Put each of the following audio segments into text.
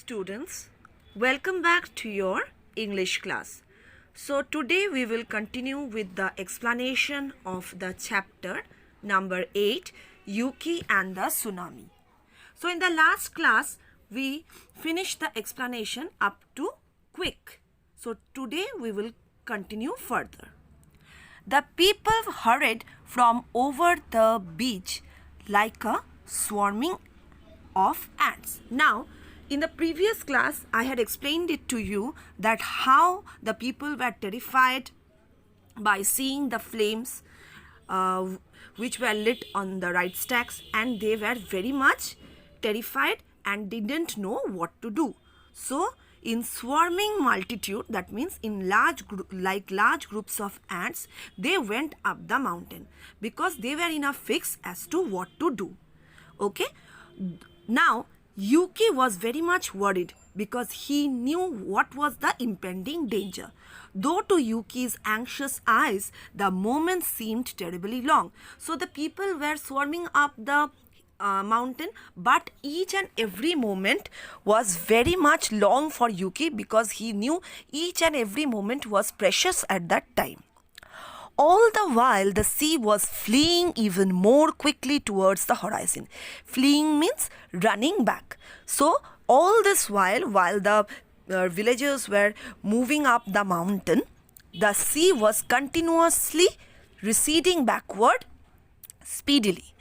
students, welcome back to your English class. So today we will continue with the explanation of the chapter number 8, Yuki and the Tsunami. So in the last class we finished the explanation up to quick. So today we will continue further. The people hurried from over the beach like a swarming of ants. Now, in the previous class, I had explained it to you that how the people were terrified by seeing the flames which were lit on the rice stacks, and they were very much terrified and didn't know what to do. So, in swarming multitude, that means in large groups of ants, they went up the mountain because they were in a fix as to what to do. Okay. Now, Yuki was very much worried because he knew what was the impending danger. Though to Yuki's anxious eyes, the moments seemed terribly long. So the people were swarming up the mountain, but each and every moment was very much long for Yuki because he knew each and every moment was precious at that time. All the while, the sea was fleeing even more quickly towards the horizon. Fleeing means running back. So, all this while the villagers were moving up the mountain, the sea was continuously receding backward speedily.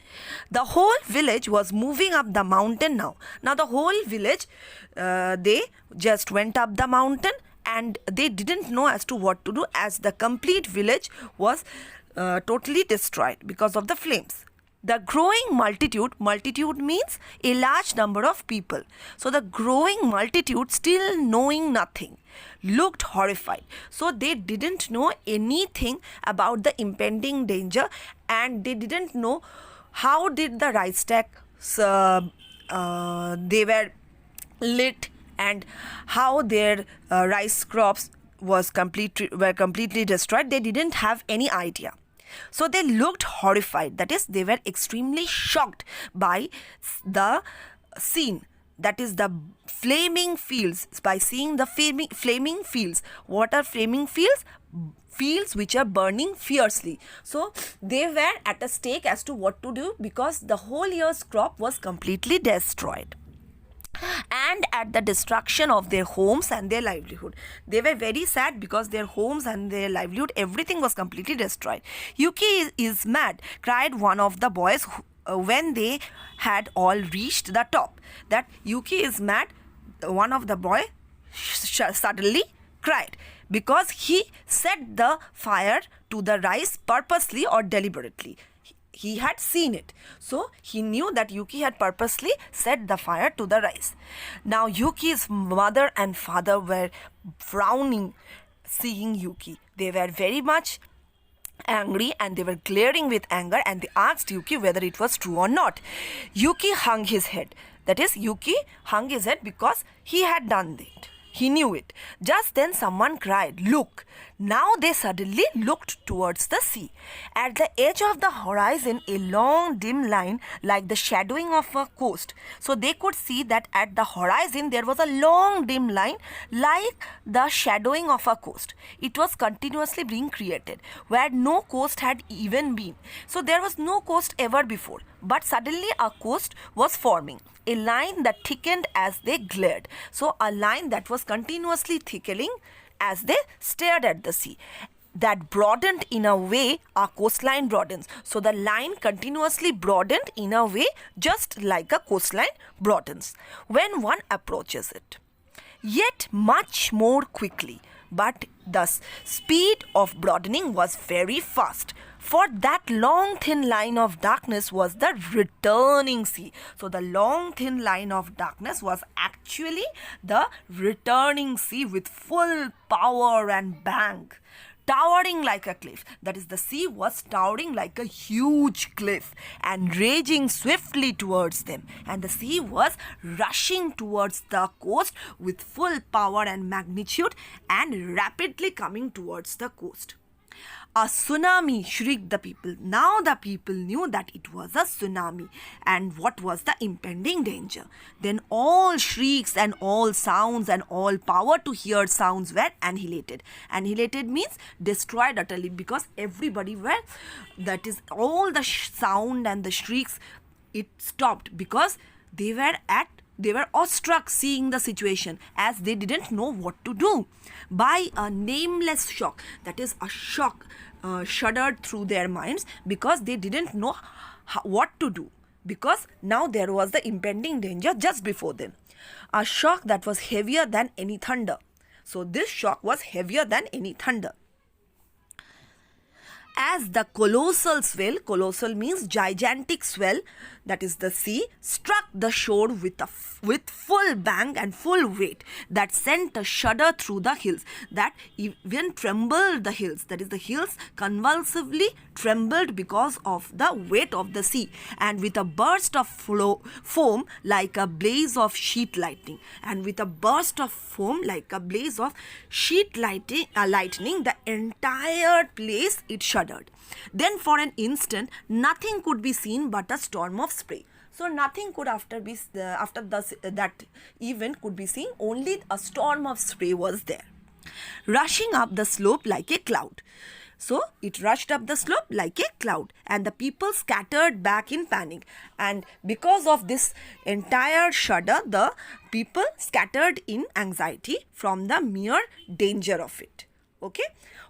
The whole village was moving up the mountain now. Now, the whole village, they just went up the mountain, and they didn't know as to what to do, as the complete village was totally destroyed because of the flames. The growing multitude means a large number of people. So the growing multitude, still knowing nothing, looked horrified. So they didn't know anything about the impending danger, and they didn't know how did the rice stacks they were lit, and how their rice crops were completely destroyed. They didn't have any idea. So they looked horrified. That is, they were extremely shocked by the scene. That is the flaming fields. By seeing the flaming fields. What are flaming fields? Fields which are burning fiercely. So they were at a stake as to what to do because the whole year's crop was completely destroyed, and at the destruction of their homes and their livelihood. They were very sad because their homes and their livelihood, everything was completely destroyed. Yuki is mad, cried one of the boys when they had all reached the top. That Yuki is mad, one of the boys suddenly cried because he set the fire to the rice purposely or deliberately. He had seen it. So he knew that Yuki had purposely set the fire to the rice. Now Yuki's mother and father were frowning seeing Yuki. They were very much angry, and they were glaring with anger, and they asked Yuki whether it was true or not. Yuki hung his head. That is, Yuki hung his head because he had done it. He knew it. Just then someone cried, "Look!" Now they suddenly looked towards the sea. At the edge of the horizon, a long dim line like the shadowing of a coast. So they could see that at the horizon there was a long dim line like the shadowing of a coast. It was continuously being created where no coast had even been. So there was no coast ever before. But suddenly a coast was forming. A line that thickened as they glared. So a line that was continuously thickening as they stared at the sea. That broadened in a way our coastline broadens. So the line continuously broadened in a way just like a coastline broadens when one approaches it. Yet much more quickly. But the speed of broadening was very fast. For that long thin line of darkness was the returning sea. So the long thin line of darkness was actually the returning sea with full power and bang. Towering like a cliff. That is, the sea was towering like a huge cliff and raging swiftly towards them. And the sea was rushing towards the coast with full power and magnitude and rapidly coming towards the coast. A tsunami, shrieked the people. Now the people knew that it was a tsunami and what was the impending danger. Then all shrieks and all sounds and all power to hear sounds were annihilated. Annihilated means destroyed utterly, because everybody were, that is, all the sound and the shrieks, it stopped, because they were awestruck seeing the situation, as they didn't know what to do. By a nameless shock, that is, a shock shuddered through their minds, because they didn't know what to do, because now there was the impending danger just before them. A shock that was heavier than any thunder. So this shock was heavier than any thunder. As the colossal swell, colossal means gigantic swell, that is the sea, struck the shore with full bang and full weight, that sent a shudder through the hills, that even trembled the hills, that is, the hills convulsively trembled because of the weight of the sea, and with a burst of foam like a blaze of sheet lightning, and with a burst of foam like a blaze of sheet lightning, the entire place it shuddered. Then for an instant nothing could be seen but a storm of spray. So nothing could that event could be seen, only a storm of spray was there, rushing up the slope like a cloud. So it rushed up the slope like a cloud, and the people scattered back in panic. And because of this entire shudder, the people scattered in anxiety from the mere danger of it. Okay?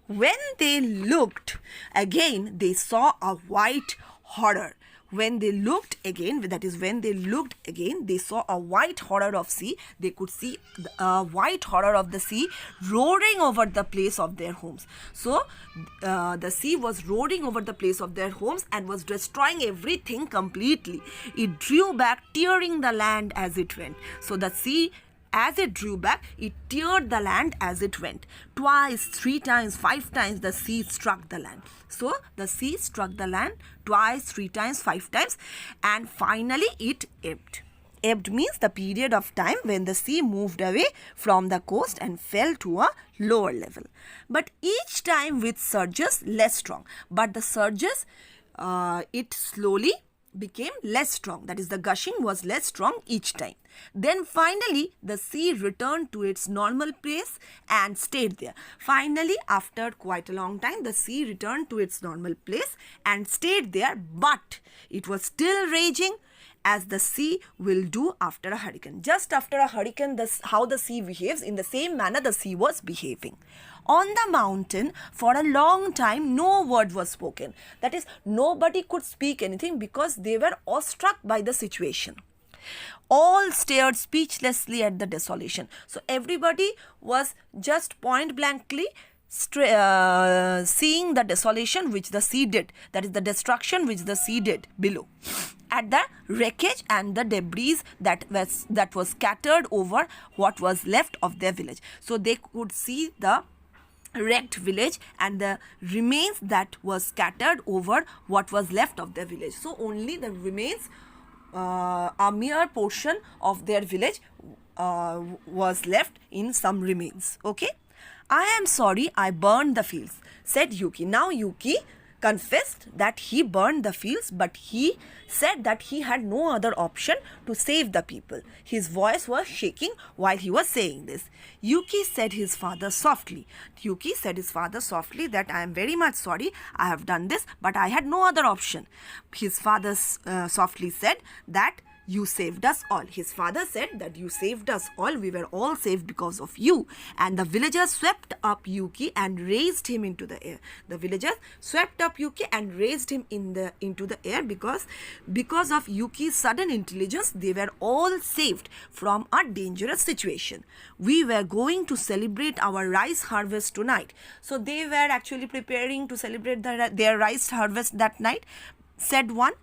When they looked again, they saw a white horror. When they looked again, that is, when they looked again, they saw a white horror of sea. They could see a white horror of the sea roaring over the place of their homes. So the sea was roaring over the place of their homes and was destroying everything completely. It drew back, tearing the land as it went. So the sea, as it drew back, it teared the land as it went. Twice, 3 times, 5 times the sea struck the land. So the sea struck the land twice, 3 times, 5 times, and finally it ebbed. Ebbed means the period of time when the sea moved away from the coast and fell to a lower level. But each time with surges less strong. But the surges, it slowly became less strong. That is, the gushing was less strong each time. Then finally the sea returned to its normal place and stayed there. Finally, after quite a long time, the sea returned to its normal place and stayed there, but it was still raging, as the sea will do after a hurricane. Just after a hurricane, how the sea behaves, in the same manner the sea was behaving. On the mountain, for a long time, no word was spoken. That is, nobody could speak anything, because they were awestruck by the situation. All stared speechlessly at the desolation. So everybody was just point blankly seeing the desolation which the sea did. That is, the destruction which the sea did below, at the wreckage and the debris that was scattered over what was left of their village. So they could see the wrecked village and the remains that was scattered over what was left of their village. So only the remains, a mere portion of their village was left in some remains. Okay? I am sorry I burned the fields, said Yuki. Now Yuki confessed that he burned the fields, but he said that he had no other option to save the people. His voice was shaking while he was saying this. Yuki said his father softly. Yuki said his father softly that I am very much sorry I have done this, but I had no other option. His father softly said that you saved us all. His father said that you saved us all. We were all saved because of you. And the villagers swept up Yuki and raised him into the air. The villagers swept up Yuki and raised him into the air because of Yuki's sudden intelligence. They were all saved from a dangerous situation. We were going to celebrate our rice harvest tonight. So they were actually preparing to celebrate their rice harvest that night, said one.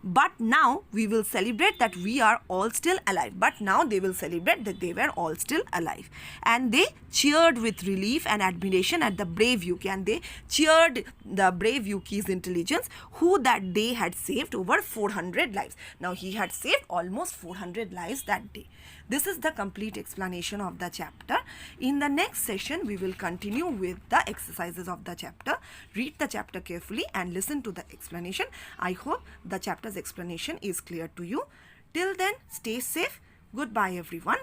But now we will celebrate that we are all still alive. But now they will celebrate that they were all still alive. And they cheered with relief and admiration at the brave Yuki. And they cheered the brave Yuki's intelligence, who that day had saved over 400 lives. Now he had saved almost 400 lives that day. This is the complete explanation of the chapter. In the next session, we will continue with the exercises of the chapter. Read the chapter carefully and listen to the explanation. I hope the chapter's explanation is clear to you. Till then, stay safe. Goodbye, everyone.